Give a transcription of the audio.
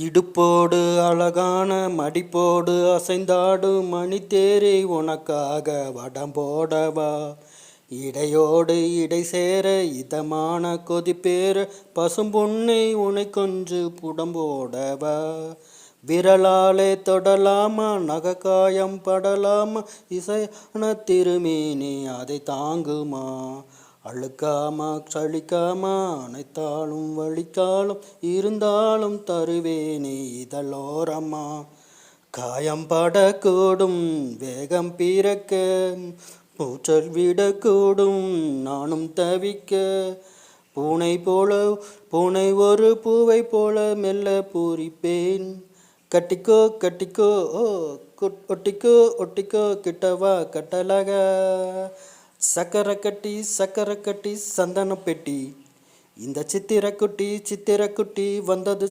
இடுப்போடு அழகான மடிப்போடு அசைந்தாடும் மணித்தேரை உனக்காக வடம் போடவா. இடையோடு இடை சேர இதமான கொதிப்பேற பசும்பொன்னை உனை கொஞ்சு புடம்போடவா. விரலாலே தொடலாமா நகக்காயம் படலாமா இசையான திருமேனி அதை தாங்குமா. அழுக்காமா சளிக்காமா அனைத்தாலும் வலிக்காலும் இருந்தாலும் தருவேனே இதழோரம்மா. காயம் படக்கூடும் வேகம் பிறக்க பூச்சல் விடக்கூடும் நானும் தவிக்க. பூனை ஒரு பூவை போல மெல்ல பூரிப்பேன். கட்டிக்கோ கட்டிக்கோ ஒட்டிக்கோ ஒட்டிக்கோ கிட்டவா கட்டலக. சக்கரை கட்டி சந்தன பெட்டி இந்த சித்திரக்குட்டி வந்தது